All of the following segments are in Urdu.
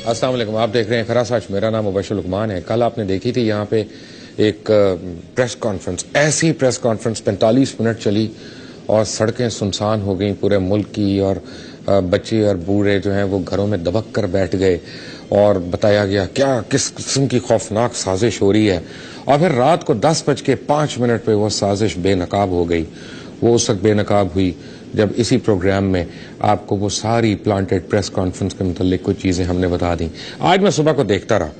السلام علیکم، آپ دیکھ رہے ہیں خرا سچ. میرا نام مبشر لقمان ہے. کل آپ نے دیکھی تھی یہاں پہ ایک پریس کانفرنس، ایسی پریس کانفرنس 45 منٹ چلی اور سڑکیں سنسان ہو گئیں پورے ملک کی، اور بچے اور بوڑھے جو ہیں وہ گھروں میں دبک کر بیٹھ گئے اور بتایا گیا کیا کس قسم کی خوفناک سازش ہو رہی ہے. اور پھر رات کو 10:05 پہ وہ سازش بے نقاب ہو گئی. وہ اس وقت بے نقاب ہوئی جب اسی پروگرام میں آپ کو وہ ساری پلانٹڈ پریس کانفرنس کے متعلق کچھ چیزیں ہم نے بتا دیں. آج میں صبح کو دیکھتا رہا،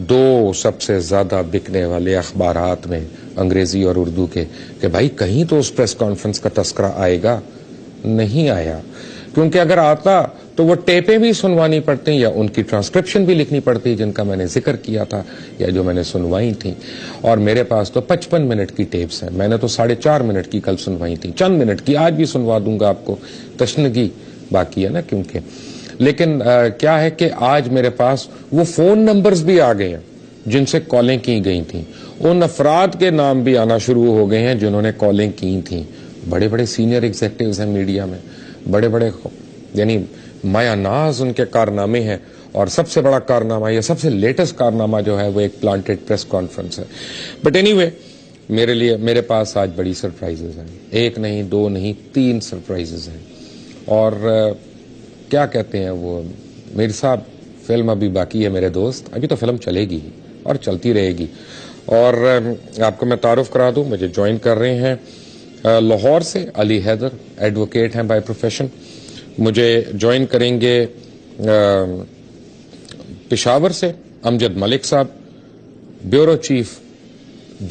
2 سب سے زیادہ بکنے والے اخبارات میں انگریزی اور اردو کے، کہ بھائی کہیں تو اس پریس کانفرنس کا تذکرہ آئے گا. نہیں آیا، کیونکہ اگر آتا تو وہ ٹیپیں بھی سنوانی پڑتی یا ان کی ٹرانسکرپشن بھی لکھنی پڑتی جن کا میں نے ذکر کیا تھا یا جو میں نے سنوائی تھی. اور میرے پاس تو 55 منٹ کی ٹیپس ہیں. میں نے تو 4.5 منٹ کی کل سنوائی تھی، چند منٹ کی آج بھی سنوا دوں گا آپ کو. تشنگی باقی ہے نا کیونکہ. لیکن کیا ہے کہ آج میرے پاس وہ فون نمبرز بھی آ گئے ہیں جن سے کالیں کی گئی تھیں. ان افراد کے نام بھی آنا شروع ہو گئے ہیں جنہوں نے کالیں کی تھیں. بڑے بڑے سینئر ایگزیکٹوز ہیں میڈیا میں، بڑے بڑے، یعنی مایا ناز ان کے کارنامے ہیں. اور سب سے بڑا کارنامہ یا سب سے لیٹسٹ کارنامہ جو ہے وہ ایک پلانٹڈ پریس کانفرنس ہے. بٹ اینی وے، میرے پاس آج بڑی سرپرائزز ہیں. 1 نہیں 2 نہیں 3 سرپرائزز ہیں. اور کیا کہتے ہیں وہ میر صاحب، فلم ابھی باقی ہے میرے دوست، ابھی تو فلم چلے گی اور چلتی رہے گی. اور آپ کو میں تعارف کرا دوں، مجھے جوائن کر رہے ہیں لاہور سے علی حیدر، ایڈوکیٹ ہیں بائی پروفیشن. مجھے جوائن کریں گے پشاور سے Amjad Malik Sahib, bureau chief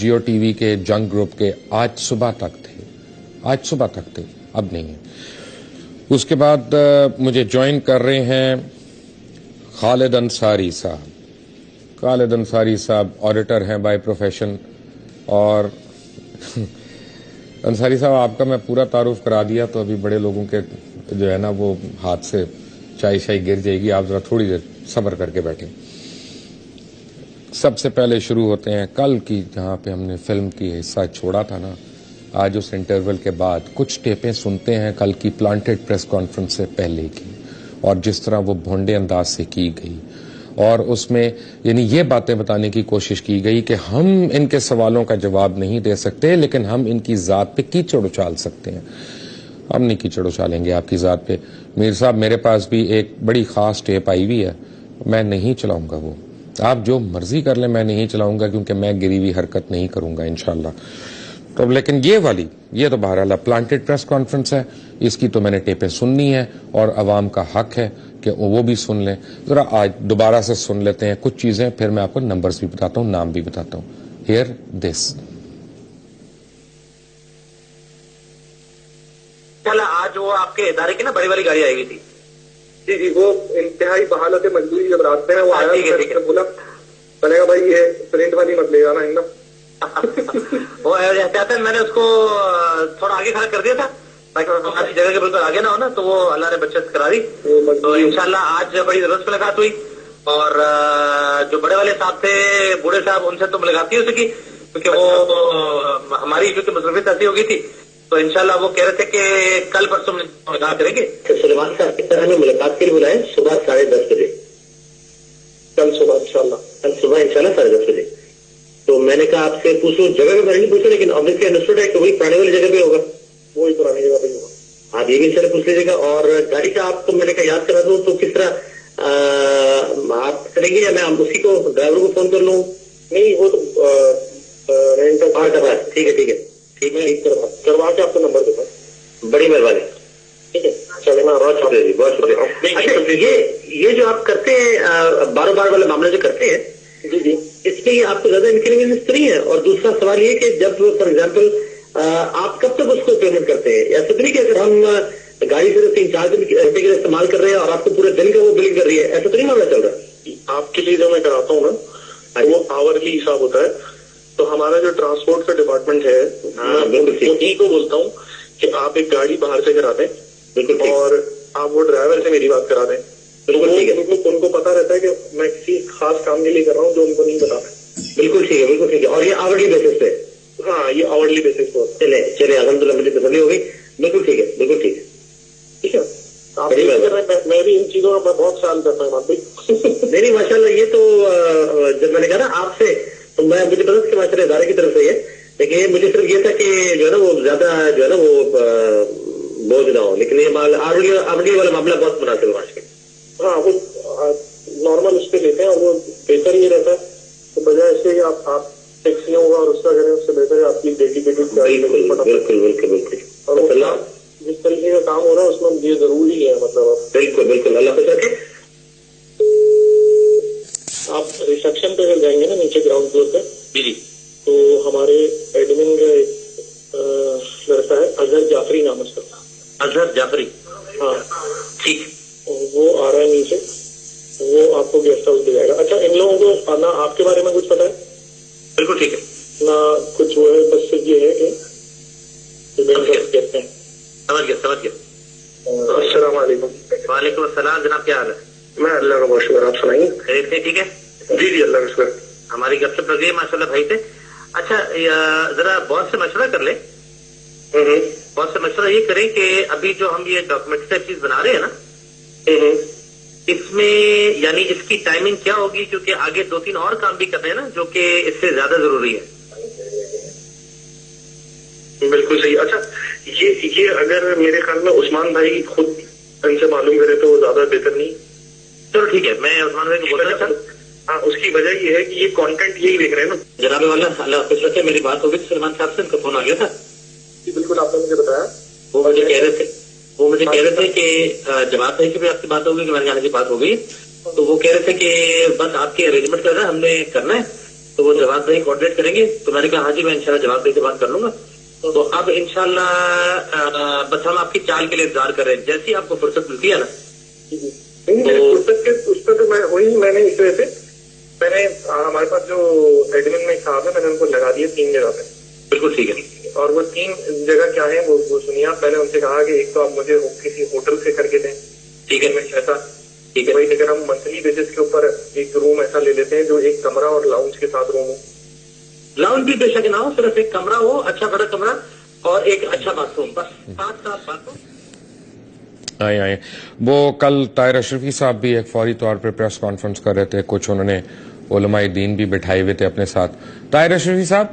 Geo T V کے جنگ گروپ کے. آج صبح تک تھے، اب نہیں ہے. اس کے بعد مجھے جوائن کر رہے ہیں خالد انصاری صاحب. خالد انصاری صاحب آڈیٹر ہیں بائی پروفیشن. اور انصاری صاحب آپ کا میں پورا تعارف کرا دیا تو ابھی بڑے لوگوں کے جو ہے نا وہ ہاتھ سے چائے شائی گر جائے گی. آپ ذرا تھوڑی دیر صبر کر کے بیٹھیں. سب سے پہلے شروع ہوتے ہیں کل کی، جہاں پہ ہم نے فلم کی حصہ چھوڑا تھا نا. آج اس انٹرول کے بعد کچھ ٹیپیں سنتے ہیں کل کی پلانٹڈ پریس کانفرنس سے پہلے کی، اور جس طرح وہ بھونڈے انداز سے کی گئی. اور اس میں یعنی یہ باتیں بتانے کی کوشش کی گئی کہ ہم ان کے سوالوں کا جواب نہیں دے سکتے، لیکن ہم ان کی ذات پہ کیچڑ اچال سکتے ہیں. ہم نہیں کیچڑ اچالیں گے آپ کی ذات پہ. میر صاحب میرے پاس بھی ایک بڑی خاص ٹیپ آئی ہوئی ہے، میں نہیں چلاؤں گا. وہ آپ جو مرضی کر لیں، میں نہیں چلاؤں گا کیونکہ میں گری ہوئی حرکت نہیں کروں گا انشاءاللہ. تو لیکن یہ تو بہرحال پلانٹڈ پریس کانفرنس ہے، اس کی تو میں نے ٹیپیں سننی ہے اور عوام کا حق ہے کہ وہ بھی سن لیں. ذرا آج دوبارہ سے سن لیتے ہیں کچھ چیزیں، پھر میں آپ کو نمبرز بھی بتاتا ہوں، نام بھی بتاتا ہوں. ہیئر دس. آج وہ آپ کے ادارے کی نا بڑی والی گاڑی آئی ہوئی تھی. جی وہ انتہائی بحالت مجبوری جب راستے میں وہ آیا، بولا بنے گا بھائی یہ پرنٹ والی مت لے جانا ہے. وہ احتیاطاً میں نے اس کو تھوڑا آگے کھڑا کر دیا تھا تاکہ جگہ کے بالکل آگے نہ ہونا، تو وہ اللہ نے بچت کرا دی. تو انشاءاللہ آج بڑی زبردست ملاقات ہوئی. اور جو بڑے والے صاحب تھے، بوڑھے صاحب، ان سے تو ملاقات ہی ہو سکی کیونکہ وہ ہماری کیونکہ مصروفیت ایسی ہو گئی تھی. تو انشاءاللہ وہ کہہ رہے تھے کہ کل پرسوں ملاقات کریں گے. سلیمان صاحب کی طرح ہمیں ملاقات کے لیے بلائیں صبح 10:30 بجے. کل صبح انشاءاللہ 10:30 بجے. تو میں نے کہا آپ سے پوچھوں، جگہ پہ میں نہیں پوچھا، لیکن آبویسلی انڈرسٹوڈ ہے کہ وہی پرانے والی جگہ پہ ہوگا. وہی پرانی جگہ پہ ہوگا. آپ یہ بھی ان سے پوچھ لیجیے گا. اور گاڑی کا آپ کو میں نے کہا یاد کرا دوں، تو کس طرح آپ کریں گے، یا میں اسی کو ڈرائیور کو فون کر لوں؟ نہیں وہ تو رینٹ کر رہا ہے. ٹھیک ہے کروا کے آپ کو نمبر دیتا. بڑی مہربانی. ٹھیک ہے چلے میں بہت شکریہ جی، بہت شکریہ. اچھا یہ جو آپ کرتے ہیں بار والا معاملہ جو کرتے ہیں، جی اس میں آپ کو زیادہ انکنوینئنس نہیں ہے. اور دوسرا سوال یہ کہ جب فار ایگزامپل آپ کب تک اس کو پیمنٹ کرتے ہیں؟ ایسا تو نہیں کہ اگر ہم گاڑی سے 3-4 دن گھنٹے کے لیے استعمال کر رہے ہیں اور آپ کو پورے دن کا وہ بلنگ کر رہی ہے، ایسا تو نہیں معاملہ چل رہا؟ آپ کے لیے جو میں کراتا ہوں نا وہ آورلی حساب ہوتا ہے. تو ہمارا جو ٹرانسپورٹ کا ڈپارٹمنٹ ہے، میں انہیں کو بولتا ہوں کہ آپ ایک گاڑی باہر سے کرا دیں. بالکل. اور آپ وہ ڈرائیور سے میری بات کرا دیں. ان کو پتا رہتا ہے کہ میں کسی خاص کام کے لیے کر رہا ہوں جو ان کو نہیں بتا. بالکل ٹھیک ہے. اور یہ آورلی بیسس پہ؟ ہاں یہ آورلی بیسس پہ. چلے الحمدللہ، مجھے تسلی ہو گئی. بالکل ٹھیک ہے. ٹھیک ہے. آپ میں بھی ان چیزوں کا بہت خیال کرتا ہوں. آپ بھی نہیں ماشاءاللہ یہ تو جب میں نے کہا نا آپ سے تو مجھے پتا کہ ماشاءاللہ ادارے کی طرف سے ہے، لیکن یہ مجھے صرف یہ تھا کہ جو ہے نا وہ زیادہ جو ہے نا وہ بوجھ نہ ہو، لیکن یہ آرڈی والا معاملہ بہت مناسب ہے آج کل. ہاں وہ نارمل اس پہ لیتے ہیں اور وہ بہتر یہ رہتا ہے تو بجائے اس کے آپ ٹیکسیوں ہوگا اور اس کا کریں اس سے بہتر ہے آپ کی ڈیڈیکیٹڈ. بالکل بالکل بالکل. اور جس طریقے کا کام ہو رہا ہے اس میں یہ ضروری ہے مطلب بالکل بالکل. اللہ خوش رکھے. آپ ریسپشن پہ اگر جائیں گے نا نیچے گراؤنڈ فلور پہ جی تو ہمارے ایڈمن کا ایک لڑکا ہے اظہر جعفری نام اس کا. اظہر جعفری. ہاں ٹھیک. وہ آ رہا ہے نیچے، وہ آپ کو گیسٹ ہاؤس دے جائے گا. اچھا ان لوگوں کو نہ آپ کے بارے میں کچھ پتا ہے؟ بالکل ٹھیک ہے. نہ کچھ وہ ہے، بس یہ ہے کہ کہتے ہیں. سمجھ گیا. السلام علیکم. وعلیکم السلام جناب، کیا حال ہے؟ میں اللہ کا بہت شکر. آپ سنائیے. خیریت سے؟ ٹھیک ہے جی جی اللہ کا شکر. ہماری گپ شپ لگ گئی ماشاء اللہ بھائی سے. اچھا ذرا باس سے مشورہ کر لیں. باس سے مشورہ یہ کریں کہ ابھی جو ہم یہ ڈاکومنٹ سے چیز بنا رہے ہیں نا، اس میں یعنی اس کی ٹائمنگ کیا ہوگی، کیونکہ آگے 2-3 اور کام بھی کرنے ہیں نا جو کہ اس سے زیادہ ضروری ہے. بالکل صحیح. اچھا یہ اگر میرے خیال میں عثمان بھائی خود ان سے معلوم کرے تو وہ زیادہ بہتر نہیں. چلو ٹھیک ہے، میں عثمان بھائی کو بول رہا تھا. ہاں اس کی وجہ یہ ہے کہ یہ کانٹینٹ یہی دیکھ رہے ہیں نا. جناب والا اللہ خوش رکھے، میری بات ہو گئی سلمان صاحب سے، ان کا فون آ گیا تھا. جی بالکل آپ نے مجھے بتایا. وہ مجھے کہہ رہے تھے کہ جواب بھائی کی بھی آپ کی بات ہوگی کہ میرے یہاں کی بات ہو گئی، تو وہ کہہ رہے تھے کہ بس آپ کی ارینجمنٹ کرنا ہے، ہم نے کرنا ہے، تو وہ جواب بھائی کوآرڈینیٹ کریں گے. تو میں نے کہا ہاں جی میں انشاءاللہ جواب بھائی سے بات کر لوں گا. تو اب انشاءاللہ بس ہم آپ کی چال کے لیے انتظار کر رہے ہیں، جیسی آپ کو فرصت ملتی ہے نا. اس پہ تو میں نے اس وجہ سے میں نے ہمارے پاس جو ایڈمن میں صاحب ہے میں نے ان کو لگا دیا 3 جگہ پہ. بالکل ٹھیک ہے. اور وہ 3 جگہ کیا ہے وہ سنیے آپ. میں نے ان سے کہا کہ ایک تو آپ مجھے کسی ہوٹل سے کر کے دیں. ٹھیک ہے. میں ایسا ٹھیک ہے بھائی. اگر ہم منتھلی بیسس کے اوپر ایک روم ایسا لے لیتے ہیں جو ایک کمرہ اور لاؤنج کے ساتھ روم ہو. لاؤنج بھی بے شک نہ ہو، صرف ایک کمرہ ہو، اچھا بڑا کمرہ اور ایک اچھا باتھ روم، بس 7 باتھ روم. آئے وہ کل طاہر اشرفی صاحب بھی ایک فوری طور پر پریس کانفرنس کر رہے تھے، کچھ انہوں نے علماء دین بھی بٹھائے ہوئے تھے اپنے ساتھ. طاہر اشرفی صاحب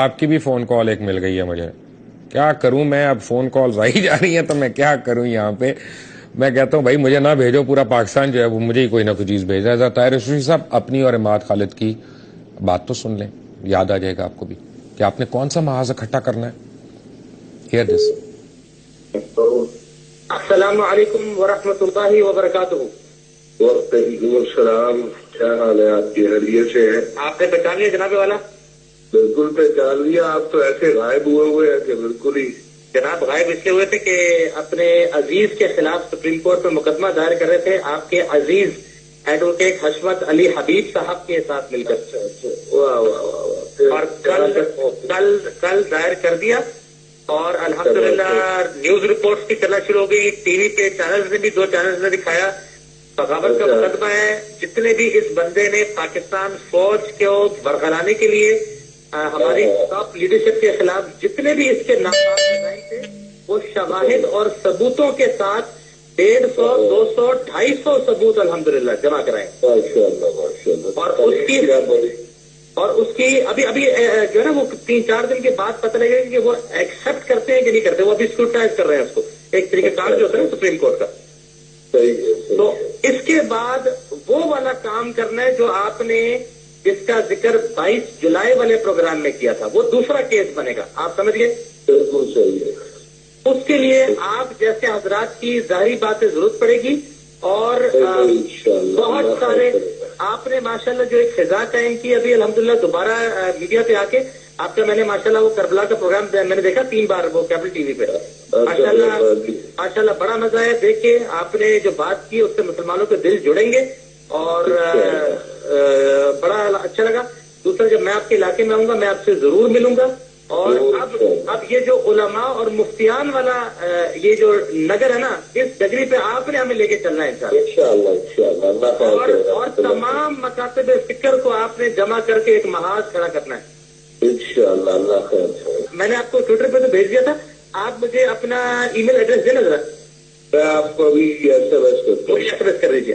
آپ کی بھی فون کال ایک مل گئی ہے مجھے، کیا کروں میں، اب فون کالز آئی جا رہی ہیں تو میں کیا کروں یہاں پہ. میں کہتا ہوں بھائی مجھے نہ بھیجو، پورا پاکستان جو ہے وہ مجھے ہی کوئی نہ کوئی چیز بھیج رہا ہے. طاہر اشرفی صاحب اپنی اور عماد خالد کی بات تو سن لیں، یاد آ جائے گا آپ کو بھی کہ آپ نے کون سا محاذ اکٹھا کرنا ہے. ہیئر دس. السلام علیکم ورحمۃ اللہ وبرکاتہ. وعلیکم السلام. کیا حال ہے آپ کی؟ خیریت سے ہے؟ آپ نے پہچان لیا جناب والا؟ بالکل پہچان لیا. آپ تو ایسے غائب ہوئے ہیں کہ بالکل ہی. جناب غائب اس لیے ہوئے تھے کہ اپنے عزیز کے خلاف سپریم کورٹ میں مقدمہ دائر کر رہے تھے، آپ کے عزیز ایڈوکیٹ حشمت علی حبیب صاحب کے ساتھ مل کر. اور کل دائر کر دیا اور الحمدللہ نیوز رپورٹس بھی چلنا شروع ہو گئی. ٹی وی پہ چینلز نے بھی 2 چینلز نے دکھایا. بغاوت کا مقدمہ ہے. جتنے بھی اس بندے نے پاکستان فوج کو برقرانے کے لیے ہماری ٹاپ لیڈرشپ کے خلاف جتنے بھی اس کے ناکام ڈیزائن تھے وہ شواہد اور ثبوتوں کے ساتھ 150 200 250 ثبوت الحمدللہ جمع کرائے. اور اس کی ابھی جو ہے نا وہ 3-4 دن کے بعد پتہ لگے گا کہ وہ ایکسپٹ کرتے ہیں کہ نہیں کرتے. وہ ابھی اسکروٹائز کر رہے ہیں اس کو، ایک طریقہ کار جو ہوتا ہے سپریم کورٹ کا. تو اس کے بعد وہ والا کام کرنا ہے جو آپ نے جس کا ذکر 22 جولائی والے پروگرام میں کیا تھا، وہ دوسرا کیس بنے گا. آپ سمجھ گئے؟ بالکل صحیح ہے. اس کے لیے آپ جیسے حضرات کی ظاہری باتیں ضرورت پڑے گی اور بہت سارے آپ نے ماشاءاللہ جو ایک فضا قائم کی ابھی الحمدللہ دوبارہ میڈیا پہ آ کے آپ کا میں نے ماشاءاللہ وہ کربلا کا پروگرام میں نے دیکھا 3 بار وہ کیبل ٹی وی پہ. ماشاءاللہ بڑا مزہ ہے دیکھ کے. آپ نے جو بات کی اس سے مسلمانوں کے دل جڑیں گے اور بڑا اچھا لگا. دوسرا جب میں آپ کے علاقے میں آؤں گا میں آپ سے ضرور ملوں گا. اور اب یہ جو علماء اور مفتیان والا یہ جو نگر ہے نا، اس ڈگری پہ آپ نے ہمیں لے کے چلنا ہے انشاءاللہ. اور تمام مکاتب فکر کو آپ نے جمع کر کے ایک محاذ کھڑا کرنا ہے انشاءاللہ. اللہ خیر. میں نے آپ کو ٹویٹر پہ تو بھیج دیا تھا، آپ مجھے اپنا ای میل ایڈریس دینا ذرا. میں آپ کو ابھی ایس ایم ایس مجھے ایس ایم ایس کر دیجیے.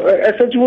SHO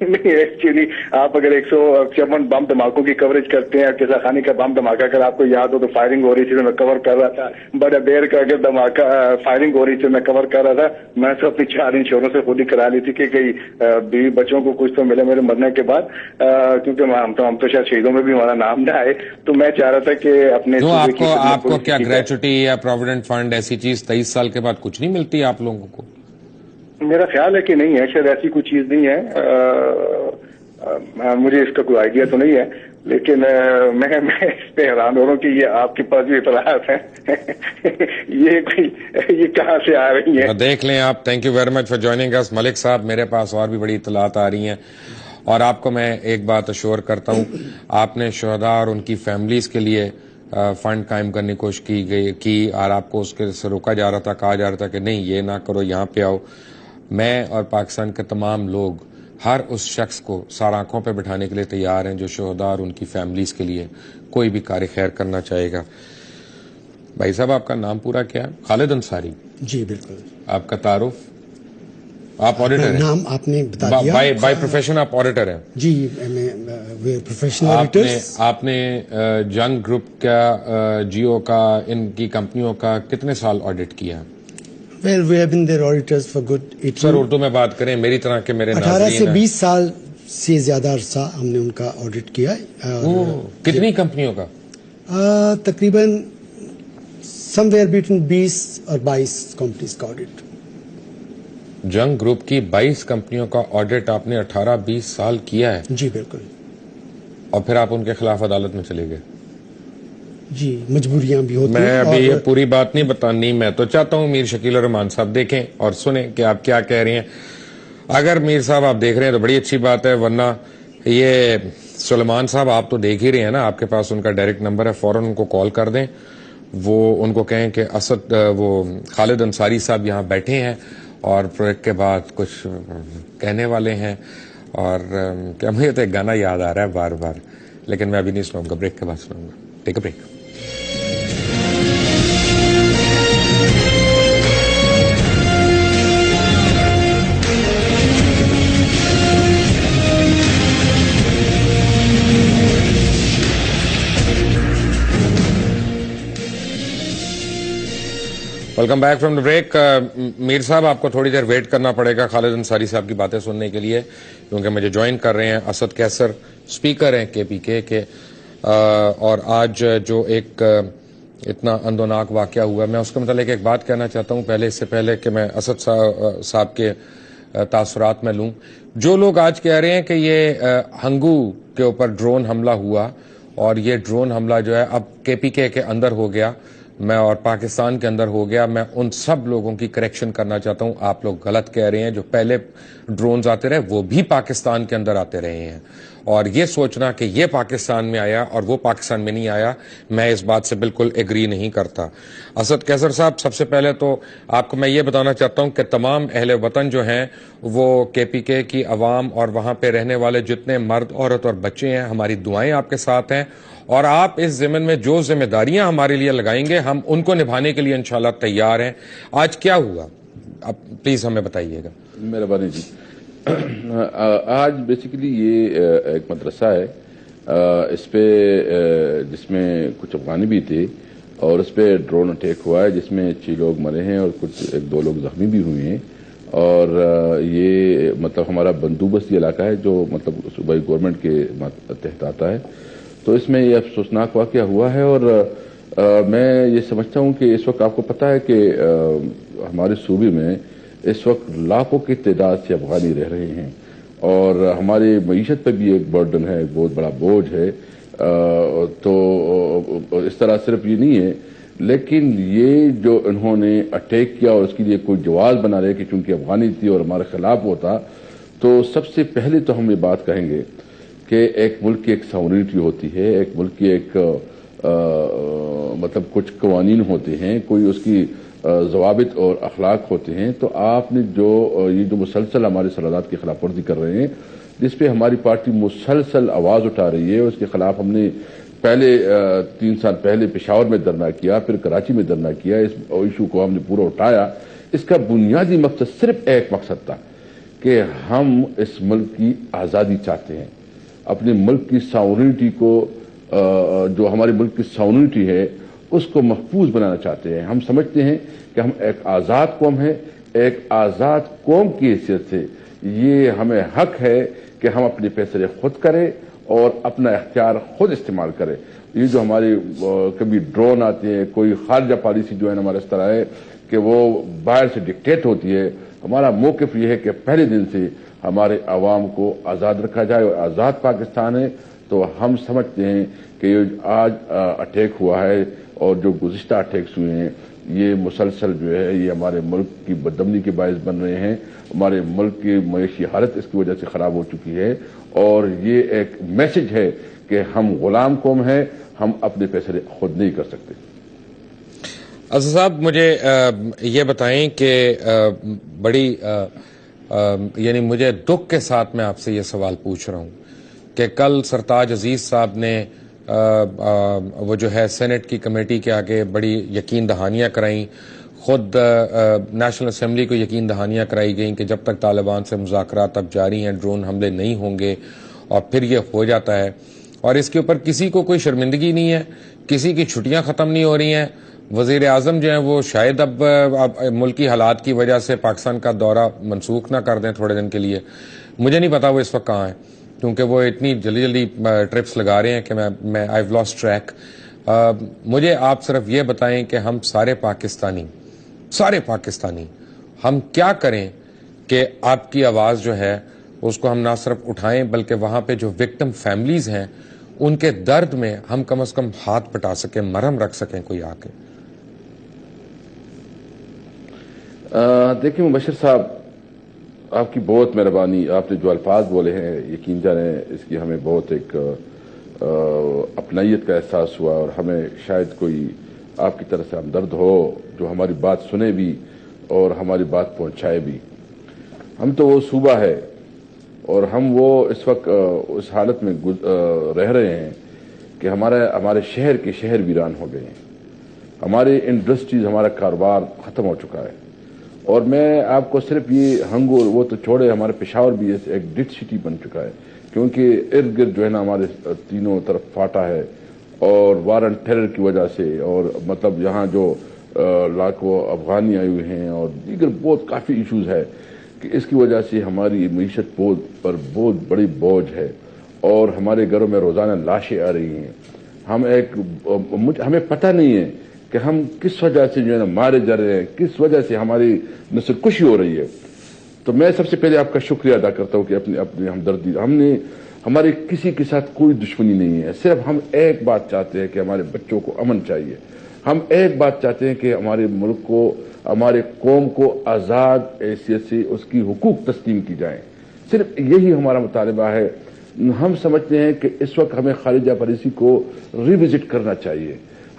نہیں ایکچولی آپ اگر 154 بم دھماکوں کی کوریج کرتے ہیں، قصہ خانی کا بم دھماکہ اگر آپ کو یاد ہو تو فائرنگ ہو رہی تھی، میں کور کر رہا تھا. بڑا دیر کا اگر دھماکہ فائرنگ ہو رہی تھی میں کور کر رہا تھا. میں تو اپنی 4 انشورنس سے خود ہی کرا لی تھی کہ کئی بیوی بچوں کو کچھ تو ملے میرے مرنے کے بعد، کیونکہ ہم تو شاید شہیدوں میں بھی ہمارا نام نہ آئے. تو میں چاہ رہا تھا کہ اپنے آپ کو کیا گریچوٹی یا پروویڈنٹ فنڈ ایسی چیز 23 سال کے بعد کچھ نہیں ملتی آپ لوگوں کو؟ میرا خیال ہے کہ نہیں ہے، شاید ایسی کوئی چیز نہیں ہے. مجھے اس کا کوئی آئیڈیا تو نہیں ہے، لیکن میں اس پہ حیران ہو رہا ہوں کہ یہ آپ کے پاس بھی اطلاعات ہیں یہ کہاں سے آ رہی ہیں؟ دیکھ لیں آپ. Thank you very much for joining us. Malik صاحب، میرے پاس اور بھی بڑی اطلاعات آ رہی ہیں، اور آپ کو میں ایک بات اشور کرتا ہوں، آپ نے شہداء اور ان کی فیملیز کے لیے فنڈ قائم کرنے کی کوشش کی اور آپ کو اس کے سے روکا جا رہا تھا، کہا جا رہا تھا کہ نہیں یہ نہ کرو، یہاں پہ آؤ. میں اور پاکستان کے تمام لوگ ہر اس شخص کو سار آنکھوں پہ بٹھانے کے لیے تیار ہیں جو شہداء اور ان کی فیملیز کے لیے کوئی بھی کار خیر کرنا چاہے گا. بھائی صاحب، آپ کا نام پورا کیا ہے؟ خالد انصاری. جی بالکل. آپ کا تعارف؟ آپ آڈیٹر ہیں؟ نام آپ نے بتا دیا. بائی پروفیشن آپ آڈیٹر ہیں؟ جی پروفیشنل آڈیٹرز. آپ نے جنگ گروپ کا، جیو کا، ان کی کمپنیوں کا کتنے سال آڈٹ کیا؟ Well, we have been their auditors for good 18. سر اردو میں بات کریں، میری طرح کے میرے 18 سے 20 سال سے زیادہ عرصہ ہم نے ان کا آڈٹ کیا ہے. کتنی کمپنیوں کا؟ تقریباً سم ویئر بٹوین 20 اور 22 کمپنیز کا آڈٹ. جنگ گروپ کی 22 کمپنیوں کا آڈٹ آپ نے 18-20 سال کیا ہے؟ جی بالکل. اور پھر آپ ان کے خلاف عدالت میں چلے گئے؟ جی مجبوریاں بھی ہوتی ہیں. میں ابھی یہ پوری بات نہیں بتانی، میں تو چاہتا ہوں میر شکیل الرحمان صاحب دیکھیں اور سنیں کہ آپ کیا کہہ رہے ہیں. اگر میر صاحب آپ دیکھ رہے ہیں تو بڑی اچھی بات ہے، ورنہ یہ سلیمان صاحب آپ تو دیکھ ہی رہے ہیں نا، آپ کے پاس ان کا ڈائریکٹ نمبر ہے، فوراً ان کو کال کر دیں. وہ ان کو کہیں کہ وہ خالد انصاری صاحب یہاں بیٹھے ہیں اور پروجیکٹ کے بعد کچھ کہنے والے ہیں. اور کیا مجھے تو ایک گانا یاد آ رہا ہے بار بار، لیکن میں ابھی نہیں سناؤں گا، بریک کے بعد سناؤں گا. Take a break. Welcome back from the break. Mir صاحب، آپ کو تھوڑی دیر ویٹ کرنا پڑے گا خالد انصاری صاحب کی باتیں سننے کے لیے، کیونکہ مجھے جوائن کر رہے ہیں اسد کیسر، اسپیکر ہیں KPK کے. اور آج جو ایک اتنا اندوناک واقعہ ہوا، میں اس کے متعلق ایک بات کہنا چاہتا ہوں پہلے، اس سے پہلے کہ میں اسد صاحب کے تاثرات میں لوں. جو لوگ آج کہہ رہے ہیں کہ یہ ہنگو کے اوپر ڈرون حملہ ہوا اور یہ ڈرون حملہ جو ہے اب KPK کے اندر ہو گیا میں اور پاکستان کے اندر ہو گیا، میں ان سب لوگوں کی کریکشن کرنا چاہتا ہوں. آپ لوگ غلط کہہ رہے ہیں. جو پہلے ڈرونز آتے رہے وہ بھی پاکستان کے اندر آتے رہے ہیں، اور یہ سوچنا کہ یہ پاکستان میں آیا اور وہ پاکستان میں نہیں آیا، میں اس بات سے بالکل ایگری نہیں کرتا. اسد کیسر صاحب، سب سے پہلے تو آپ کو میں یہ بتانا چاہتا ہوں کہ تمام اہل وطن جو ہیں وہ KPK کی عوام اور وہاں پہ رہنے والے جتنے مرد، عورت اور بچے ہیں، ہماری دعائیں آپ کے ساتھ ہیں، اور آپ اس ضمن میں جو ذمہ داریاں ہمارے لیے لگائیں گے ہم ان کو نبھانے کے لیے انشاءاللہ تیار ہیں. آج کیا ہوا اب پلیز ہمیں بتائیے گا. مہربانی جی. آج بیسیکلی یہ ایک مدرسہ ہے، اس پہ جس میں کچھ افغانی بھی تھے، اور اس پہ ڈرون اٹیک ہوا ہے جس میں 6 لوگ مرے ہیں اور کچھ 1-2 لوگ زخمی بھی ہوئے ہیں. اور یہ مطلب ہمارا بندوبستی علاقہ ہے جو مطلب صوبائی گورنمنٹ کے تحت آتا ہے. تو اس میں یہ افسوسناک واقعہ ہوا ہے، اور میں یہ سمجھتا ہوں کہ اس وقت آپ کو پتہ ہے کہ ہمارے صوبے میں اس وقت لاکھوں کی تعداد سے افغانی رہ رہے ہیں، اور ہماری معیشت پہ بھی ایک برڈن ہے، ایک بہت بڑا بوجھ ہے. تو اس طرح صرف یہ نہیں ہے، لیکن یہ جو انہوں نے اٹیک کیا اور اس کے لیے کوئی جواز بنا رہے کہ چونکہ افغانی تھی اور ہمارے خلاف ہوتا، تو سب سے پہلے تو ہم یہ بات کہیں گے کہ ایک ملک کی ایک ساورنٹی ہوتی ہے، ایک ملک کی ایک مطلب کچھ قوانین ہوتے ہیں، کوئی اس کی ضوابط اور اخلاق ہوتے ہیں. تو آپ نے یہ جو مسلسل ہمارے سرحدات کی خلاف ورزی کر رہے ہیں، جس پہ ہماری پارٹی مسلسل آواز اٹھا رہی ہے، اس کے خلاف ہم نے پہلے 3 سال پہلے پشاور میں دھرنا کیا، پھر کراچی میں دھرنا کیا. اس ایشو کو ہم نے پورا اٹھایا. اس کا بنیادی مقصد صرف ایک مقصد تھا کہ ہم اس ملک کی آزادی چاہتے ہیں, اپنے ملک کی ساورنٹی کو, جو ہمارے ملک کی ساورنٹی ہے اس کو محفوظ بنانا چاہتے ہیں. ہم سمجھتے ہیں کہ ہم ایک آزاد قوم ہے. ایک آزاد قوم کی حیثیت سے یہ ہمیں حق ہے کہ ہم اپنے فیصلے خود کریں اور اپنا اختیار خود استعمال کریں. یہ جو ہماری کبھی ڈرون آتے ہیں, کوئی خارجہ پالیسی جو ہے ہمارا اس طرح ہے کہ وہ باہر سے ڈکٹیٹ ہوتی ہے, ہمارا موقف یہ ہے کہ پہلے دن سے ہمارے عوام کو آزاد رکھا جائے اور آزاد پاکستان ہے. تو ہم سمجھتے ہیں کہ آج اٹیک ہوا ہے اور جو گزشتہ اٹیکس ہوئے ہیں یہ مسلسل جو ہے یہ ہمارے ملک کی بدامنی کے باعث بن رہے ہیں. ہمارے ملک کی معاشی حالت اس کی وجہ سے خراب ہو چکی ہے اور یہ ایک میسج ہے کہ ہم غلام قوم ہیں, ہم اپنے فیصلے خود نہیں کر سکتے. اظہر صاحب مجھے یہ بتائیں کہ بڑی یعنی مجھے دکھ کے ساتھ میں آپ سے یہ سوال پوچھ رہا ہوں کہ کل سرتاج عزیز صاحب نے وہ جو ہے سینٹ کی کمیٹی کے آگے بڑی یقین دہانیاں کرائیں, خود نیشنل اسمبلی کو یقین دہانیاں کرائی گئیں کہ جب تک طالبان سے مذاکرات اب جاری ہیں ڈرون حملے نہیں ہوں گے, اور پھر یہ ہو جاتا ہے اور اس کے اوپر کسی کو کوئی شرمندگی نہیں ہے, کسی کی چھٹیاں ختم نہیں ہو رہی ہیں. وزیر اعظم جو ہیں وہ شاید اب ملکی حالات کی وجہ سے پاکستان کا دورہ منسوخ نہ کر دیں تھوڑے دن کے لیے. مجھے نہیں پتا وہ اس وقت کہاں ہیں کیونکہ وہ اتنی جلدی جلدی ٹرپس لگا رہے ہیں کہ میں آئی ہیو لاسٹ ٹریک. مجھے آپ صرف یہ بتائیں کہ ہم سارے پاکستانی ہم کیا کریں کہ آپ کی آواز جو ہے اس کو ہم نہ صرف اٹھائیں بلکہ وہاں پہ جو وکٹم فیملیز ہیں ان کے درد میں ہم کم از کم ہاتھ پٹا سکیں, مرہم رکھ سکیں کوئی آ کے. دیکھیں مبشر صاحب, آپ کی بہت مہربانی. آپ نے جو الفاظ بولے ہیں یقین جانیں اس کی ہمیں بہت ایک اپنائیت کا احساس ہوا اور ہمیں شاید کوئی آپ کی طرف سے ہمدرد ہو جو ہماری بات سنے بھی اور ہماری بات پہنچائے بھی. ہم تو وہ صوبہ ہے اور ہم وہ اس وقت اس حالت میں رہ رہے ہیں کہ ہمارے شہر کے شہر ویران ہو گئے ہیں, ہمارے انڈسٹریز, ہمارا کاروبار ختم ہو چکا ہے. اور میں آپ کو صرف یہ ہنگور وہ تو چھوڑے, ہمارے پشاور بھی ایک ڈٹ سٹی بن چکا ہے کیونکہ ارد گرد جو ہے نا ہمارے تینوں طرف فاٹا ہے اور وار اینڈ ٹیرر کی وجہ سے, اور مطلب یہاں جو لاکھوں افغانی آئے ہوئے ہیں اور دیگر بہت کافی ایشوز ہے کہ اس کی وجہ سے ہماری معیشت پر بہت بڑی بوجھ ہے اور ہمارے گھروں میں روزانہ لاشیں آ رہی ہیں. ہمیں پتہ نہیں ہے کہ ہم کس وجہ سے جو ہے نا مارے جا رہے ہیں, کس وجہ سے ہماری نسل کشی ہو رہی ہے. تو میں سب سے پہلے آپ کا شکریہ ادا کرتا ہوں کہ اپنی ہمدردی, ہمارے کسی کے ساتھ کوئی دشمنی نہیں ہے, صرف ہم ایک بات چاہتے ہیں کہ ہمارے بچوں کو امن چاہیے. ہم ایک بات چاہتے ہیں کہ ہمارے ملک کو, ہمارے قوم کو آزاد حیثیت سے اس کی حقوق تسلیم کی جائیں. صرف یہی ہمارا مطالبہ ہے. ہم سمجھتے ہیں کہ اس وقت ہمیں خارجہ پالیسی کو ریوزٹ کرنا چاہیے.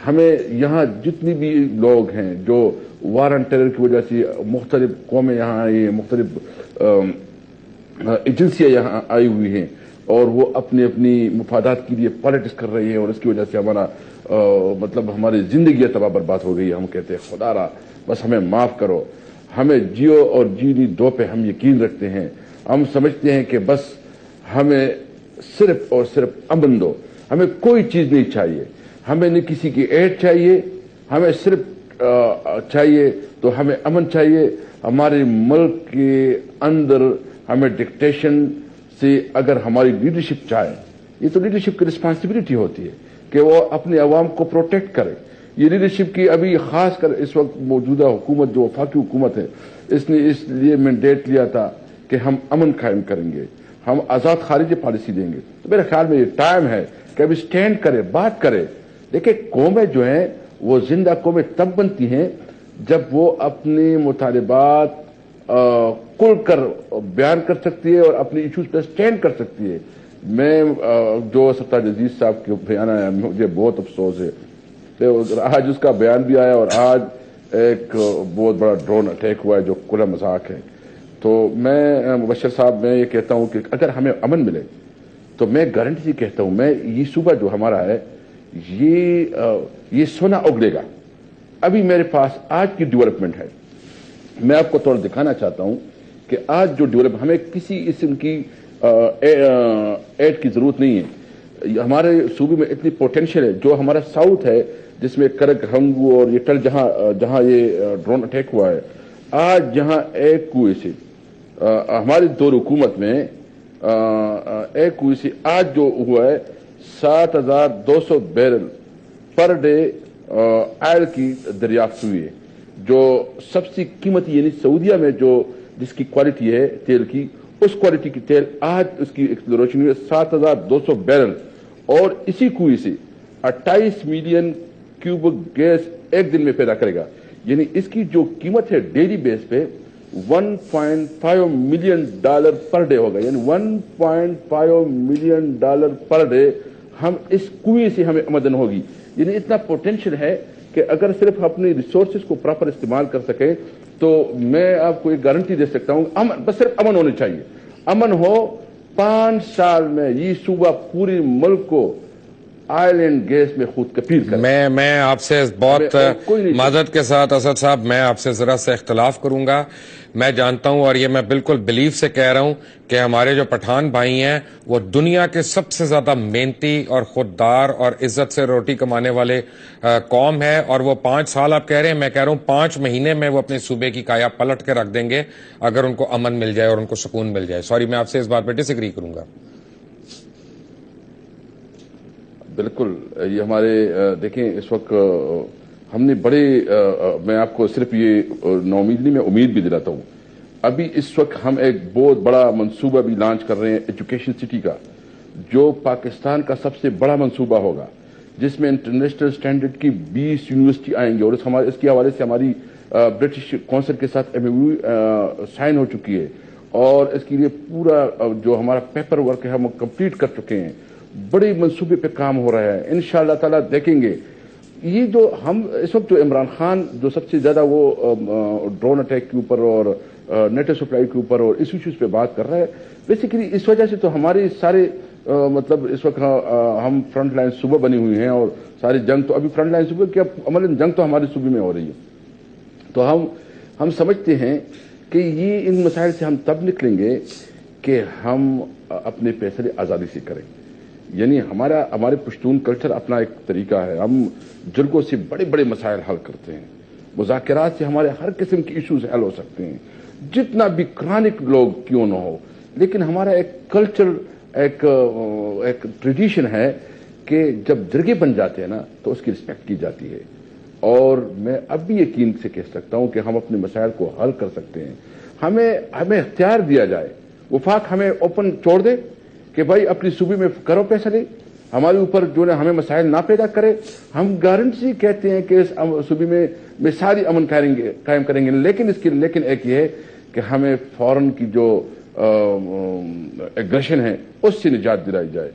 ہمیں یہاں جتنی بھی لوگ ہیں جو وار اینڈ ٹیرر کی وجہ سے مختلف قومیں یہاں آئی ہیں, مختلف ایجنسیاں یہاں آئی ہوئی ہیں اور وہ اپنی مفادات کے لیے پالیٹکس کر رہی ہیں اور اس کی وجہ سے ہمارا مطلب ہماری زندگی تباہ برباد ہو گئی ہے. ہم کہتے ہیں خدا را بس ہمیں معاف کرو. ہمیں جیو اور جینی دو پہ ہم یقین رکھتے ہیں. ہم سمجھتے ہیں کہ بس ہمیں صرف اور صرف امن دو, ہمیں کوئی چیز نہیں چاہیے, ہمیں نہ کسی کی ایڈ چاہیے, ہمیں صرف چاہیے تو ہمیں امن چاہیے. ہمارے ملک کے اندر ہمیں ڈکٹیشن سے اگر ہماری لیڈرشپ چاہے, یہ تو لیڈرشپ کی رسپانسبلٹی ہوتی ہے کہ وہ اپنے عوام کو پروٹیکٹ کرے. یہ لیڈرشپ کی ابھی خاص کر اس وقت موجودہ حکومت جو وفاقی حکومت ہے اس نے اس لیے مینڈیٹ لیا تھا کہ ہم امن قائم کریں گے, ہم آزاد خارجی پالیسی دیں گے. تو میرے خیال میں یہ ٹائم ہے کہ ابھی سٹینڈ کرے, بات کرے. دیکھیں قومیں جو ہیں وہ زندہ قومیں تب بنتی ہیں جب وہ اپنے مطالبات کھل کر بیان کر سکتی ہے اور اپنی ایشوز پہ سٹینڈ کر سکتی ہے. میں جو سرتاج عزیز صاحب کے بیان آیا مجھے بہت افسوس ہے کہ آج اس کا بیان بھی آیا اور آج ایک بہت بڑا ڈرون اٹیک ہوا ہے جو کھلا مذاق ہے. تو میں مبشر صاحب میں یہ کہتا ہوں کہ اگر ہمیں امن ملے تو میں گارنٹی سے کہتا ہوں میں یہ صوبہ جو ہمارا ہے یہ سونا اگلے گا. ابھی میرے پاس آج کی ڈیولپمنٹ ہے, میں آپ کو تھوڑا دکھانا چاہتا ہوں کہ آج جو ڈیولپ ہمیں کسی قسم کی ایڈ کی ضرورت نہیں ہے. ہمارے صوبے میں اتنی پوٹینشیل ہے. جو ہمارا ساؤتھ ہے جس میں کرک ہنگو اور یہ ٹل جہاں یہ ڈرون اٹیک ہوا ہے, آج جہاں ایک کنویں سے ہماری دور حکومت میں ایک کنویں سے آج جو ہوا ہے 7,200 بیرل پر ڈے آئل کی دریافت ہوئی ہے, جو سب سے قیمتی یعنی سعودیہ میں جو جس کی کوالٹی ہے تیل کی, اس کوالٹی کی تیل آج اس کی ایکسپلوریشن ہوئی ہے 7,200 بیرل, اور اسی کنویں سے 28 ملین کیوبک گیس ایک دن میں پیدا کرے گا. یعنی اس کی جو قیمت ہے ڈیلی بیس پہ $1.5 ملین پر ڈے ہوگا. یعنی $1.5 ملین پر ڈے ہم اس کنویں سے ہمیں آمدن ہوگی. یعنی اتنا پوٹینشیل ہے کہ اگر صرف اپنی ریسورسز کو پراپر استعمال کر سکیں تو میں آپ کو ایک گارنٹی دے سکتا ہوں, بس صرف امن ہونے چاہیے. امن ہو, 5 سال میں یہ صوبہ پوری ملک کو آئل اینڈ گیس میں خود کفیل کرے. میں آپ سے بہت معذرت کے ساتھ اسد صاحب, میں آپ سے ذرا سے اختلاف کروں گا. میں جانتا ہوں اور یہ میں بالکل بلیف سے کہہ رہا ہوں کہ ہمارے جو پٹھان بھائی ہیں وہ دنیا کے سب سے زیادہ محنتی اور خوددار اور عزت سے روٹی کمانے والے قوم ہے, اور وہ 5 سال آپ کہہ رہے ہیں, میں کہہ رہا ہوں 5 مہینے میں وہ اپنے صوبے کی کایا پلٹ کے رکھ دیں گے اگر ان کو امن مل جائے اور ان کو سکون مل جائے. سوری, میں آپ سے اس بات پہ ڈس ایگری کروں گا. بالکل, یہ ہمارے دیکھیں اس وقت ہم نے بڑے میں آپ کو صرف یہ نومید نہیں, میں امید بھی دلاتا ہوں. ابھی اس وقت ہم ایک بہت بڑا منصوبہ بھی لانچ کر رہے ہیں ایجوکیشن سٹی کا, جو پاکستان کا سب سے بڑا منصوبہ ہوگا, جس میں انٹرنیشنل سٹینڈرڈ کی 20 یونیورسٹی آئیں گے. اور اس کے حوالے سے ہماری برٹش کونسل کے ساتھ MOU سائن ہو چکی ہے, اور اس کے لیے پورا جو ہمارا پیپر ورک ہے ہم کمپلیٹ کر چکے ہیں. بڑے منصوبے پہ کام ہو رہا ہے. انشاءاللہ تعالیٰ دیکھیں گے یہ جو ہم اس وقت جو عمران خان جو سب سے زیادہ وہ ڈرون اٹیک کے اوپر اور نیٹو سپلائی کے اوپر اور اس ایشوز پہ بات کر رہا ہے, بیسیکلی اس وجہ سے تو ہمارے سارے مطلب اس وقت ہم فرنٹ لائن صوبہ بنی ہوئی ہیں, اور ساری جنگ تو ابھی فرنٹ لائن صوبے کی عملاً جنگ تو ہمارے صوبے میں ہو رہی ہے. تو ہم سمجھتے ہیں کہ یہ ان مسائل سے ہم تب نکلیں گے کہ ہم اپنے فیصلے آزادی سے کریں. یعنی ہمارے پشتون کلچر اپنا ایک طریقہ ہے, ہم جرگوں سے بڑے بڑے مسائل حل کرتے ہیں, مذاکرات سے ہمارے ہر قسم کے ایشوز حل ہو سکتے ہیں, جتنا بھی کرانک لوگ کیوں نہ ہو. لیکن ہمارا ایک کلچر ایک ٹریڈیشن ہے کہ جب جرگے بن جاتے ہیں نا تو اس کی رسپیکٹ کی جاتی ہے. اور میں اب بھی یقین سے کہہ سکتا ہوں کہ ہم اپنے مسائل کو حل کر سکتے ہیں. ہمیں اختیار دیا جائے, وفاق ہمیں اوپن چھوڑ دے کہ بھائی اپنی صوبے میں کرو فیصلے, ہمارے اوپر جو ہے ہمیں مسائل نہ پیدا کرے. ہم گارنٹی کہتے ہیں کہ اس صوبے میں ساری امن قائم کریں گے, لیکن ایک یہ ہے کہ ہمیں فوراً کی جو ایگریشن ہے اس سے نجات دلائی جائے.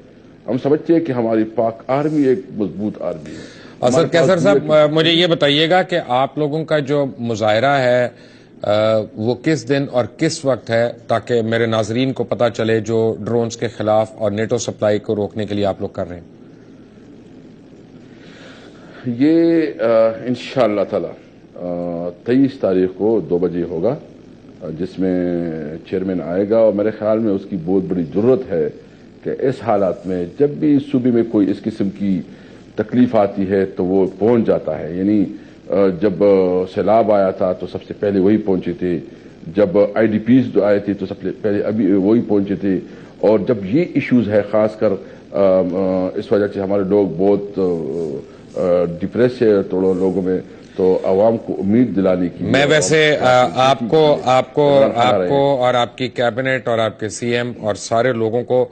ہم سمجھتے ہیں کہ ہماری پاک آرمی ایک مضبوط آرمی ہے. اصل کیسر صاحب, مجھے یہ بتائیے گا کہ آپ لوگوں کا جو مظاہرہ ہے وہ کس دن اور کس وقت ہے, تاکہ میرے ناظرین کو پتا چلے جو ڈرونز کے خلاف اور نیٹو سپلائی کو روکنے کے لیے آپ لوگ کر رہے ہیں. یہ انشاءاللہ تعالی 23 تاریخ کو 2 بجے ہوگا, جس میں چیئرمین آئے گا, اور میرے خیال میں اس کی بہت بڑی ضرورت ہے کہ اس حالات میں جب بھی صوبے میں کوئی اس قسم کی تکلیف آتی ہے تو وہ پہنچ جاتا ہے. یعنی جب سیلاب آیا تھا تو سب سے پہلے وہی پہنچے تھے, جب IDPs جو آئے تھے تو سب سے پہلے ابھی وہی پہنچے تھے, اور جب یہ ایشوز ہے خاص کر اس وجہ سے ہمارے لوگ بہت ڈپریس ہے توڑوں لوگوں میں, تو عوام کو امید دلانے کی میں ویسے آپ کو اور آپ کی کیبنٹ اور آپ کے CM اور سارے لوگوں کو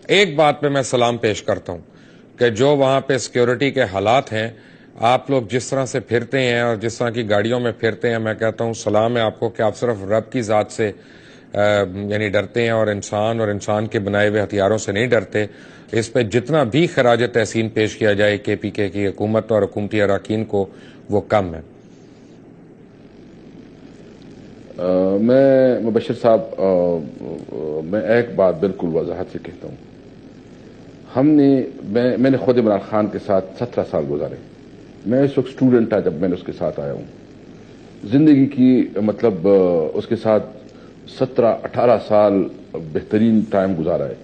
ایک بات پہ میں سلام پیش کرتا ہوں کہ جو وہاں پہ سیکیورٹی کے حالات ہیں, آپ لوگ جس طرح سے پھرتے ہیں اور جس طرح کی گاڑیوں میں پھرتے ہیں, میں کہتا ہوں سلام ہے آپ کو کہ آپ صرف رب کی ذات سے یعنی ڈرتے ہیں اور انسان کے بنائے ہوئے ہتھیاروں سے نہیں ڈرتے. اس پہ جتنا بھی خراج تحسین پیش کیا جائے KPK کی حکومت اور حکومتی اراکین کو, وہ کم ہے. میں مبشر صاحب میں ایک بات بالکل وضاحت سے کہتا ہوں. میں نے خود عمران خان کے ساتھ 17 سال گزارے. میں اس وقت اسٹوڈنٹ تھا جب میں نے اس کے ساتھ آیا ہوں. زندگی کی مطلب اس کے ساتھ 17-18 سال بہترین ٹائم گزارا ہے.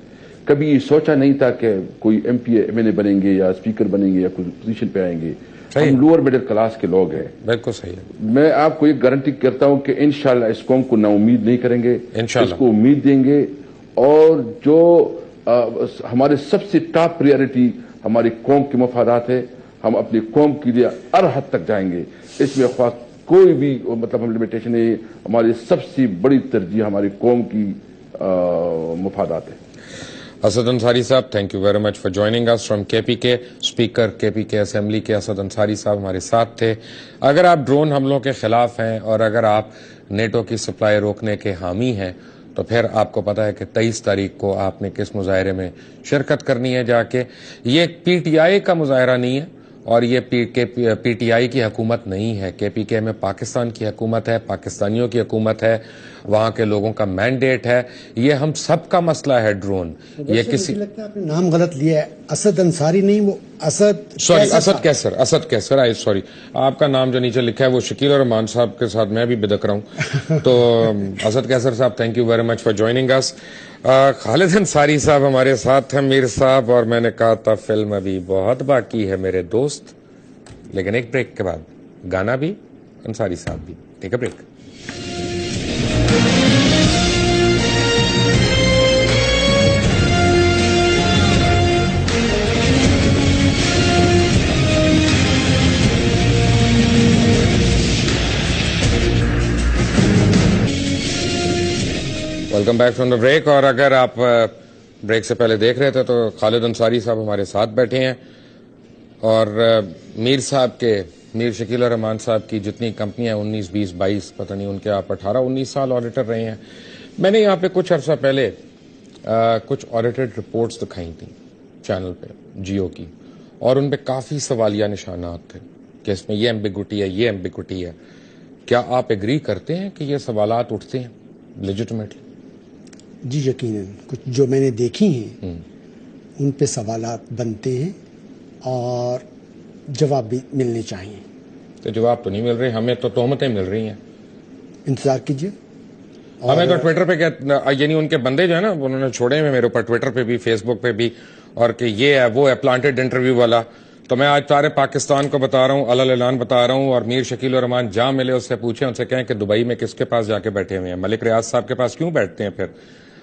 کبھی یہ سوچا نہیں تھا کہ کوئی M P M L A بنیں گے یا اسپیکر بنیں گے یا کوئی پوزیشن پہ آئیں گے. ہم لوور مڈل کلاس کے لوگ ہیں. بالکل صحیح ہے. میں آپ کو یہ گارنٹی کرتا ہوں کہ انشاءاللہ اس قوم کو نا امید نہیں کریں گے, انشاءاللہ اس کو امید دیں گے. اور جو ہمارے سب سے ٹاپ پریارٹی ہماری قوم کے مفادات ہے, ہم اپنی قوم کے لیے ہر حد تک جائیں گے. اس میں خواہ کوئی بھی مطلب ہم لمیٹیشن ہے, ہماری سب سے بڑی ترجیح ہماری قوم کی مفادات ہے. Asad Ansari Sahib, thank you very much for joining us from K P کے. اسپیکر کے پی کے اسمبلی کے اسد انصاری صاحب ہمارے ساتھ تھے. اگر آپ ڈرون حملوں کے خلاف ہیں اور اگر آپ نیٹو کی سپلائی روکنے کے حامی ہیں تو پھر آپ کو پتا ہے کہ 23 تاریخ کو آپ نے کس مظاہرے میں شرکت کرنی ہے جا کے. یہ پی ٹی آئی کا مظاہرہ نہیں ہے اور یہ پی ٹی آئی کی حکومت نہیں ہے. کے پی کے میں پاکستان کی حکومت ہے, پاکستانیوں کی حکومت ہے, وہاں کے لوگوں کا مینڈیٹ ہے. یہ ہم سب کا مسئلہ ہے ڈرون. یہ کسی لگتا ہے آپ نے نام غلط لیا ہے, اسد انصاری نہیں, وہ اسد سوری اسد کیسر, اسد کیسر, آئی سوری. آپ کا نام جو نیچے لکھا ہے وہ شکیل الرحمان صاحب کے ساتھ میں بھی بدک رہا ہوں. تو اسد کیسر صاحب, thank you very much for joining us. Khalid Ansari صاحب ہمارے ساتھ ہیں, میر صاحب, اور میں نے کہا تھا فلم ابھی بہت باقی ہے میرے دوست, لیکن ایک بریک کے بعد گانا بھی, انصاری صاحب بھی. Take a break. Welcome back from the break. اور اگر آپ بریک سے پہلے دیکھ رہے تھے تو خالد انصاری صاحب ہمارے ساتھ بیٹھے ہیں, اور میر صاحب کے, میر شکیل الرحمان صاحب کی جتنی کمپنیاں 19, 20, 22 پتہ نہیں ان کے آپ 18, 19 سال آڈیٹر رہے ہیں. میں نے یہاں پہ کچھ عرصہ پہلے کچھ آڈیٹڈ رپورٹس دکھائی تھیں چینل پہ جیو کی, اور ان پہ کافی سوالیہ نشانات تھے کہ اس میں یہ ایمبیگوٹی ہے, یہ ایمبیگوٹی ہے. کیا آپ ایگری کرتے ہیں کہ یہ سوالات اٹھتے ہیں لیجٹمیٹلی؟ جی یقیناً, کچھ جو میں نے دیکھی ہیں ان پہ سوالات بنتے ہیں اور جواب بھی ملنے چاہیے. تو جواب تو نہیں مل رہے, ہمیں تو تہمتیں مل رہی ہیں. انتظار کیجیے. ہمیں تو ٹویٹر پہ یعنی ان کے بندے جو ہے نا انہوں نے چھوڑے ہوئے میرے اوپر, ٹویٹر پہ بھی, فیس بک پہ بھی, اور کہ یہ ہے وہ ہے پلانٹڈ انٹرویو والا. تو میں آج سارے پاکستان کو بتا رہا ہوں, اعلان بتا رہا ہوں, اور میر شکیل الرحمان جہاں ملے اس سے پوچھیں, ان سے کہیں کہ دبئی میں کس کے پاس جا کے بیٹھے ہوئے ہیں, ملک ریاض صاحب کے پاس کیوں بیٹھتے ہیں پھر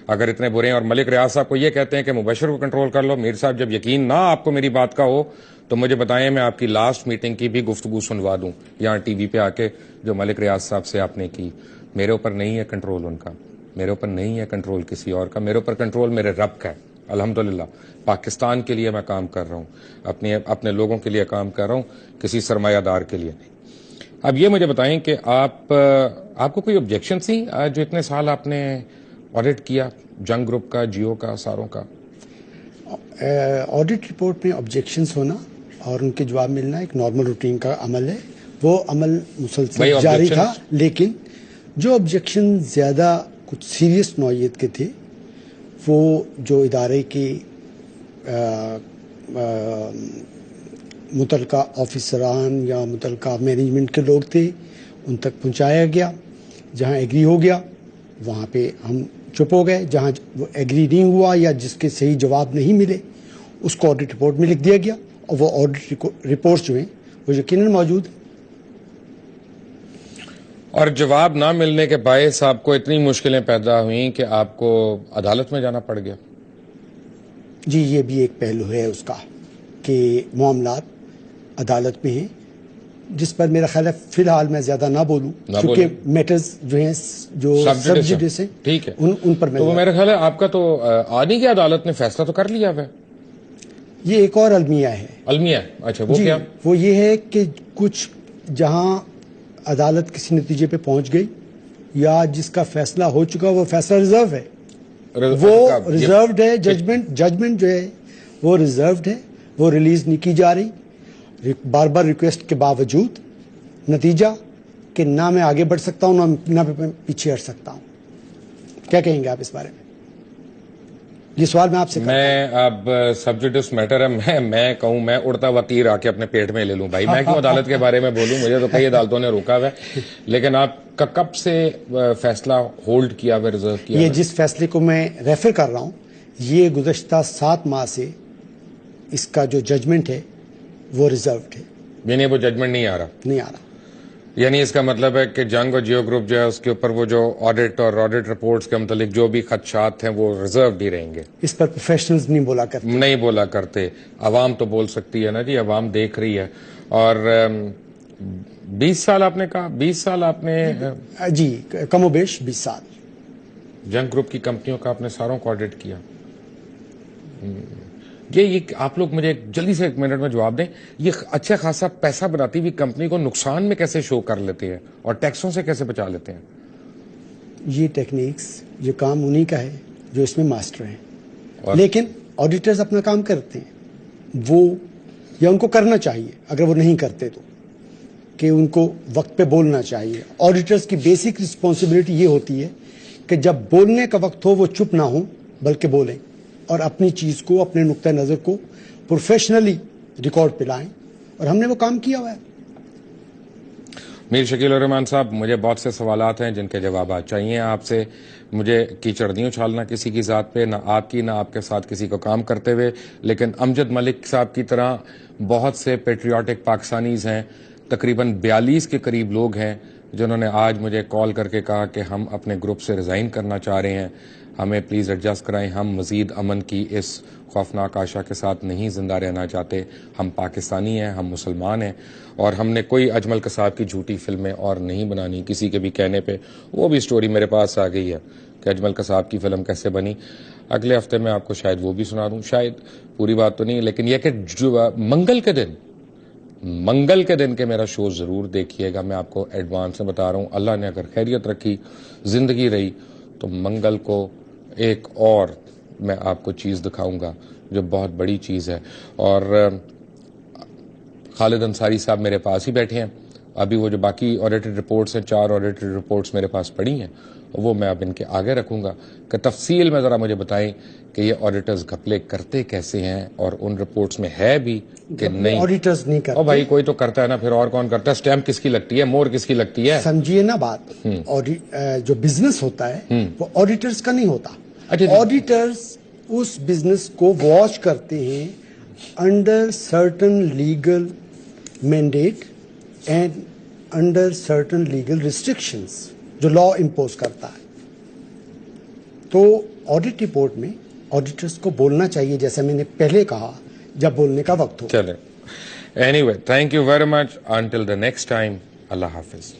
اگر اتنے برے ہیں. اور ملک ریاض صاحب کو یہ کہتے ہیں کہ مبشر کو کنٹرول کر لو. میر صاحب جب یقین نہ آپ کو میری بات کا ہو تو مجھے بتائیں, میں آپ کی لاسٹ میٹنگ کی بھی گفتگو سنوا دوں یہاں ٹی وی پہ آ کے, جو ملک ریاض صاحب سے آپ نے کی. میرے اوپر نہیں ہے کنٹرول ان کا, میرے اوپر نہیں ہے کنٹرول کسی اور کا, میرے اوپر کنٹرول میرے رب کا ہے. الحمدللہ پاکستان کے لیے میں کام کر رہا ہوں, اپنے لوگوں کے لیے کام کر رہا ہوں, کسی سرمایہ دار کے لیے نہیں. اب یہ مجھے بتائیں کہ آپ کو کوئی آبجیکشن تھی جو اتنے سال آپ نے آڈٹ کیا, جنگ گروپ کا, جیو کا, ساروں کا؟ آڈٹ رپورٹ میں آبجیکشنز ہونا اور ان کے جواب ملنا ایک نارمل روٹین کا عمل ہے. وہ عمل مسلسل جاری تھا, لیکن جو آبجیکشن زیادہ کچھ سیریس نوعیت کے تھے وہ جو ادارے کے متعلقہ آفیسران یا متعلقہ مینجمنٹ کے لوگ تھے ان تک پہنچایا گیا. جہاں ایگری ہو گیا وہاں پہ ہم چپ ہو گئے, جہاں وہ ایگری نہیں ہوا یا جس کے صحیح جواب نہیں ملے اس کو آڈٹ رپورٹ میں لکھ دیا گیا, اور وہ آڈٹ رپورٹس جو ہیں وہ یقیناً موجود ہیں. اور جواب نہ ملنے کے باعث آپ کو اتنی مشکلیں پیدا ہوئیں کہ آپ کو عدالت میں جانا پڑ گیا؟ جی یہ بھی ایک پہلو ہے اس کا کہ معاملات عدالت میں ہیں, جس پر میرا خیال ہے فی الحال میں زیادہ نہ بولوں کیونکہ میٹرز جو ہیں جو سب جوڈس ہیں ٹھیک ہے ان پر میں تو میرا خیال ہے آپ کا تو آ نہیں گیا, عدالت نے فیصلہ تو کر لیا ہے. یہ ایک اور المیہ ہے. المیہ, اچھا وہ کیا؟ وہ یہ ہے کہ کچھ جہاں عدالت کسی نتیجے پہ پہنچ گئی یا جس کا فیصلہ ہو چکا وہ فیصلہ ریزرو ہے, وہ ریزروڈ ہے, ججمنٹ جو ہے وہ ریزروڈ ہے, وہ ریلیز نہیں کی جا رہی بار بار ریکویسٹ کے باوجود. نتیجہ کہ نہ میں آگے بڑھ سکتا ہوں نہ میں پیچھے ہٹ سکتا ہوں. کیا کہیں گے آپ اس بارے میں؟ یہ سوال میں آپ سے کرتا ہوں. میں اب سبجیکٹ اس میٹر ہے, میں کہوں میں اڑتا ہوا تیر آ کے اپنے پیٹ میں لے لوں بھائی, میں کیوں عدالت کے بارے میں بولوں, مجھے تو کئی عدالتوں نے روکا ہوا ہے. لیکن آپ کا کب سے فیصلہ ہولڈ کیا ہوا, ریزرو کیا یہ ہوا؟ جس فیصلے کو میں ریفر کر رہا ہوں یہ گزشتہ 7 ماہ سے اس کا جو ججمنٹ ہے وہ ریزروڈ ہے, یعنی وہ ججمنٹ نہیں آ رہا, نہیں آ رہا. یعنی اس کا مطلب ہے کہ جنگ اور جیو گروپ جو ہے اس کے اوپر وہ جو آڈٹ اور آڈٹ رپورٹس کے متعلق جو بھی خدشات ہیں وہ ریزروڈ ہی رہیں گے, اس پر پروفیشنلز نہیں بولا کرتے. نہیں بولا کرتے. عوام تو بول سکتی ہے نا جی, عوام دیکھ رہی ہے. اور 20 سال آپ نے کہا, 20 سال آپ نے جی کم و بیش 20 سال جنگ گروپ کی کمپنیوں کا آپ نے ساروں کو آڈٹ کیا. یہ آپ لوگ مجھے جلدی سے 1 منٹ میں جواب دیں, یہ اچھا خاصا پیسہ بناتی ہوئی کمپنی کو نقصان میں کیسے شو کر لیتے ہیں اور ٹیکسوں سے کیسے بچا لیتے ہیں؟ یہ ٹیکنیکس یہ کام انہی کا ہے جو اس میں ماسٹر ہیں, لیکن آڈیٹرز اپنا کام کرتے ہیں, وہ یا ان کو کرنا چاہیے, اگر وہ نہیں کرتے تو کہ ان کو وقت پہ بولنا چاہیے. آڈیٹرز کی بیسک رسپانسبلٹی یہ ہوتی ہے کہ جب بولنے کا وقت ہو وہ چپ نہ ہوں بلکہ بولیں اور اپنی چیز کو, اپنے نقطہ نظر کو پروفیشنلی ریکارڈ پہ لائیں, اور ہم نے وہ کام کیا ہوا ہے. میر شکیل الرحمان صاحب, مجھے بہت سے سوالات ہیں جن کے جوابات چاہیے آپ سے. مجھے کیچڑ نہیں اچھالنا کسی کی ذات پہ, نہ آپ کی نہ آپ کے ساتھ کسی کو کام کرتے ہوئے, لیکن امجد ملک صاحب کی طرح بہت سے پیٹریوٹک پاکستانیز ہیں, تقریباً 42 کے قریب لوگ ہیں جنہوں نے آج مجھے کال کر کے کہا کہ ہم اپنے گروپ سے ریزائن کرنا چاہ رہے ہیں, ہمیں پلیز ایڈجسٹ کرائیں, ہم مزید امن کی اس خوفناک آشا کے ساتھ نہیں زندہ رہنا چاہتے. ہم پاکستانی ہیں, ہم مسلمان ہیں, اور ہم نے کوئی اجمل قصاب کی جھوٹی فلمیں اور نہیں بنانی کسی کے بھی کہنے پہ. وہ بھی سٹوری میرے پاس آ گئی ہے کہ اجمل قصاب کی فلم کیسے بنی. اگلے ہفتے میں آپ کو شاید وہ بھی سنا دوں, شاید پوری بات تو نہیں, لیکن یہ کہ منگل کے دن کے میرا شو ضرور دیکھیے گا. میں آپ کو ایڈوانس میں بتا رہا ہوں, اللہ نے اگر خیریت رکھی, زندگی رہی, تو منگل کو ایک اور میں آپ کو چیز دکھاؤں گا جو بہت بڑی چیز ہے. اور خالد انصاری صاحب میرے پاس ہی بیٹھے ہیں, ابھی وہ جو باقی آڈیٹڈ رپورٹس ہیں, 4 آڈیٹڈ رپورٹس میرے پاس پڑی ہیں, وہ میں اب ان کے آگے رکھوں گا کہ تفصیل میں ذرا مجھے بتائیں کہ یہ آڈیٹرز گھپلے کرتے کیسے ہیں, اور ان رپورٹس میں ہے بھی کہ نہیں. آڈیٹرز نہیں کرتے. او بھائی کوئی تو کرتا ہے نا, پھر اور کون کرتا ہے؟ سٹیمپ کس کی لگتی ہے, مور کس کی لگتی ہے؟ سمجھیے نا بات, جو بزنس ہوتا ہے وہ آڈیٹرز کا نہیں ہوتا. آڈیٹرز اس بزنس کو واچ کرتے ہیں under certain legal mandate and under certain legal restrictions جو لا امپوز کرتا ہے. تو آڈٹ رپورٹ میں آڈیٹرز کو بولنا چاہیے, جیسا میں نے پہلے کہا, جب بولنے کا وقت ہو. چلے, anyway, thank you very much. Until the next time, اللہ حافظ.